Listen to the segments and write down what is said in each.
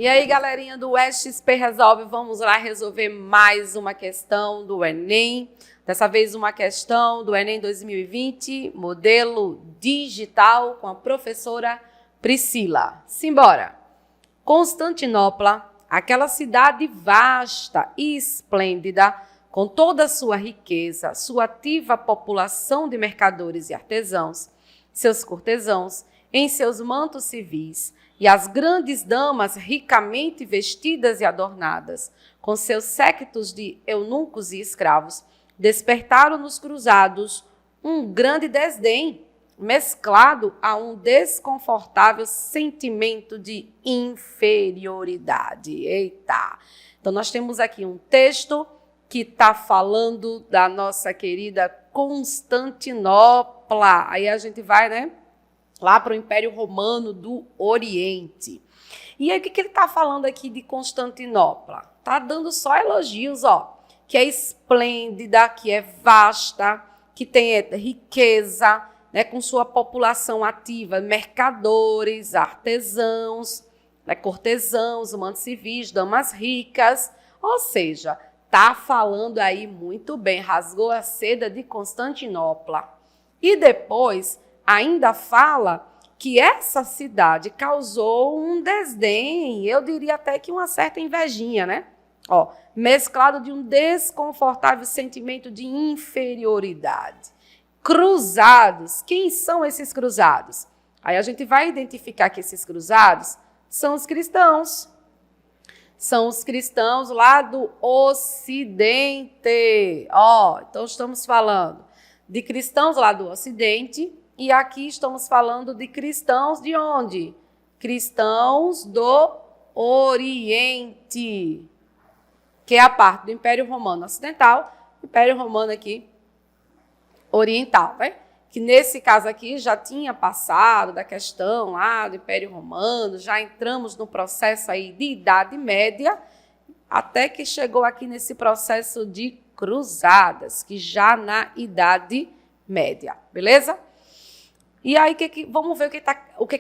E aí, galerinha do XP Resolve, vamos lá resolver mais uma questão do Enem. Dessa vez uma questão do Enem 2020, modelo digital, com a professora Priscila. Simbora! Constantinopla, aquela cidade vasta e esplêndida, com toda a sua riqueza, sua ativa população de mercadores e artesãos, seus cortesãos, em seus mantos civis, e as grandes damas ricamente vestidas e adornadas, com seus séquitos de eunucos e escravos, despertaram nos cruzados um grande desdém, mesclado a um desconfortável sentimento de inferioridade. Eita! Então, nós temos aqui um texto que está falando da nossa querida Constantinopla. Aí a gente vai, né? Lá para o Império Romano do Oriente. E aí, o que ele está falando aqui de Constantinopla? Está dando só elogios, ó. Que é esplêndida, que é vasta, que tem riqueza, né, com sua população ativa, mercadores, artesãos, né, cortesãos, humanos civis, damas ricas. Ou seja, está falando aí muito bem, rasgou a seda de Constantinopla. E depois ainda fala que essa cidade causou um desdém, eu diria até que uma certa invejinha, né? Ó, mesclado de um desconfortável sentimento de inferioridade. Cruzados, quem são esses cruzados? Aí a gente vai identificar que esses cruzados são os cristãos. São os cristãos lá do Ocidente. Ó, então estamos falando de cristãos lá do Ocidente. E aqui estamos falando de cristãos de onde? Cristãos do Oriente, que é a parte do Império Romano Ocidental, Império Romano aqui Oriental, né? Que nesse caso aqui já tinha passado da questão lá do Império Romano, já entramos no processo aí de Idade Média, até que chegou aqui nesse processo de cruzadas, que já na Idade Média, beleza? E aí, vamos ver o que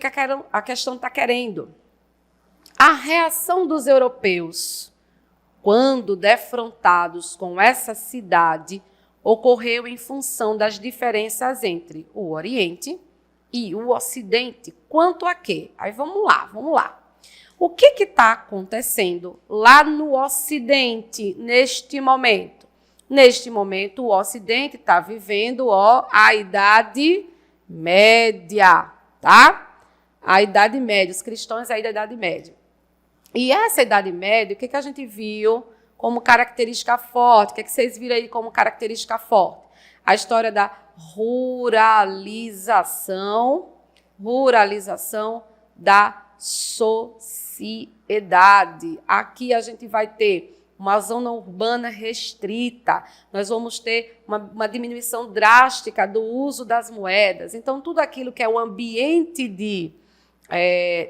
a questão está querendo. A reação dos europeus, quando defrontados com essa cidade, ocorreu em função das diferenças entre o Oriente e o Ocidente. Quanto a quê? Aí vamos lá. O que está acontecendo lá no Ocidente neste momento? Neste momento, o Ocidente está vivendo a Idade Média, tá? A Idade Média, os cristãos aí da Idade Média. E essa Idade Média, o que a gente viu como característica forte? O que vocês viram aí como característica forte? A história da ruralização da sociedade. Aqui a gente vai ter uma zona urbana restrita, nós vamos ter uma diminuição drástica do uso das moedas. Então, tudo aquilo que é o ambiente de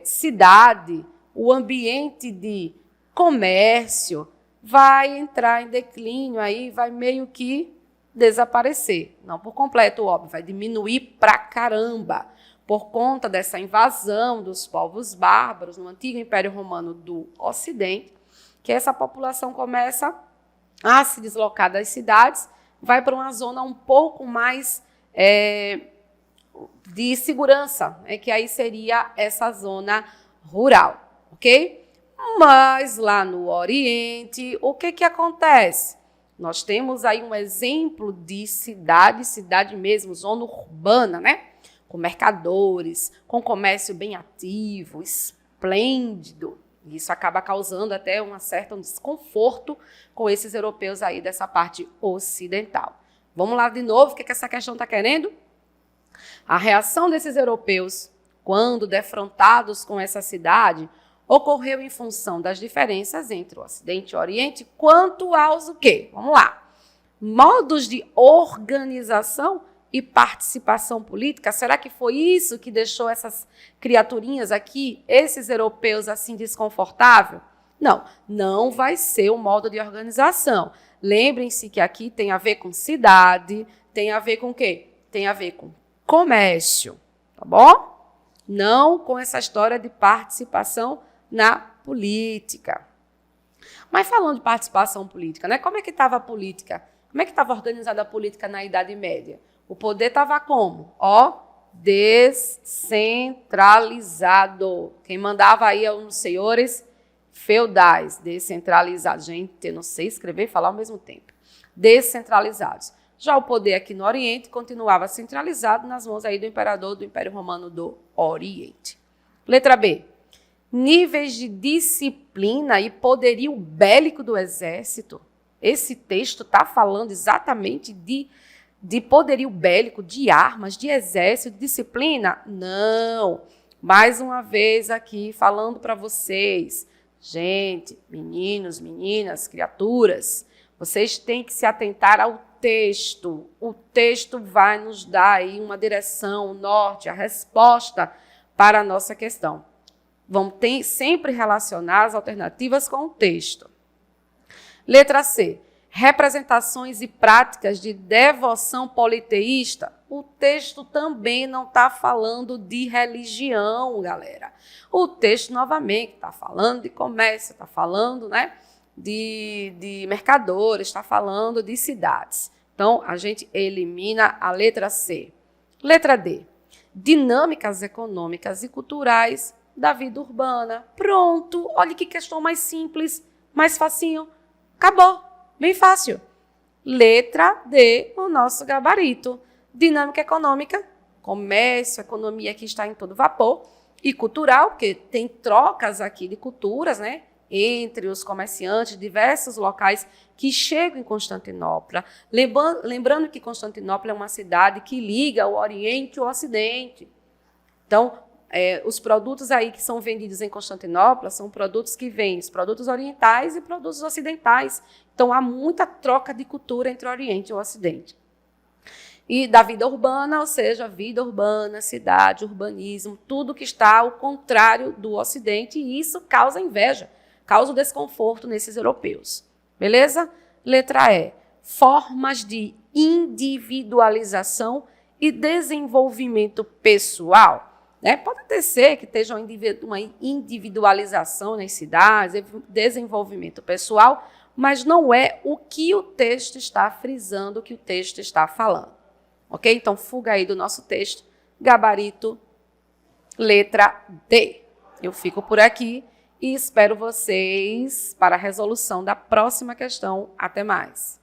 cidade, o ambiente de comércio, vai entrar em declínio, aí vai meio que desaparecer. Não por completo, óbvio, vai diminuir pra caramba, por conta dessa invasão dos povos bárbaros no antigo Império Romano do Ocidente, que essa população começa a se deslocar das cidades, vai para uma zona um pouco mais de segurança, que aí seria essa zona rural, ok? Mas lá no Oriente, o que acontece? Nós temos aí um exemplo de cidade mesmo, zona urbana, né? Com mercadores, com comércio bem ativo, esplêndido. Isso acaba causando até um certo desconforto com esses europeus aí dessa parte ocidental. Vamos lá de novo, o que essa questão está querendo? A reação desses europeus, quando defrontados com essa cidade, ocorreu em função das diferenças entre o Ocidente e o Oriente quanto aos o quê? Vamos lá. Modos de organização e participação política. Será que foi isso que deixou essas criaturinhas aqui, esses europeus assim desconfortáveis? Não, não vai ser o modo de organização. Lembrem-se que aqui tem a ver com cidade, tem a ver com o quê? Tem a ver com comércio, tá bom? Não com essa história de participação na política. Mas falando de participação política, né? Como é que estava a política? Como é que estava organizada a política na Idade Média? O poder estava como? Descentralizado. Quem mandava aí eram os senhores feudais, descentralizados. Gente, eu não sei escrever e falar ao mesmo tempo. Descentralizados. Já o poder aqui no Oriente continuava centralizado nas mãos aí do imperador do Império Romano do Oriente. Letra B. Níveis de disciplina e poderio bélico do exército. Esse texto está falando exatamente de poderio bélico, de armas, de exército, de disciplina? Não. Mais uma vez aqui falando para vocês. Gente, meninos, meninas, criaturas, vocês têm que se atentar ao texto. O texto vai nos dar aí uma direção, um norte, a resposta para a nossa questão. Vamos sempre relacionar as alternativas com o texto. Letra C. Representações e práticas de devoção politeísta. O texto também não está falando de religião, galera. O texto, novamente, está falando de comércio, está falando, né, de mercadores, está falando de cidades. Então, a gente elimina a letra C. Letra D. Dinâmicas econômicas e culturais da vida urbana. Pronto, olha que questão mais simples, mais facinho. Acabou, bem fácil. Letra D, o nosso gabarito. Dinâmica econômica, comércio, economia que está em todo vapor. E cultural, porque tem trocas aqui de culturas, né? Entre os comerciantes de diversos locais que chegam em Constantinopla. Lembrando que Constantinopla é uma cidade que liga o Oriente e o Ocidente. Então, os produtos aí que são vendidos em Constantinopla são produtos que vêm, os produtos orientais e produtos ocidentais. Então, há muita troca de cultura entre o Oriente e o Ocidente. E da vida urbana, ou seja, vida urbana, cidade, urbanismo, tudo que está ao contrário do Ocidente, e isso causa inveja, causa desconforto nesses europeus. Beleza? Letra E. Formas de individualização e desenvolvimento pessoal. Pode até ser que esteja uma individualização nas cidades, desenvolvimento pessoal, mas não é o que o texto está frisando, o que o texto está falando. Ok? Então, fuga aí do nosso texto. Gabarito, letra D. Eu fico por aqui e espero vocês para a resolução da próxima questão. Até mais.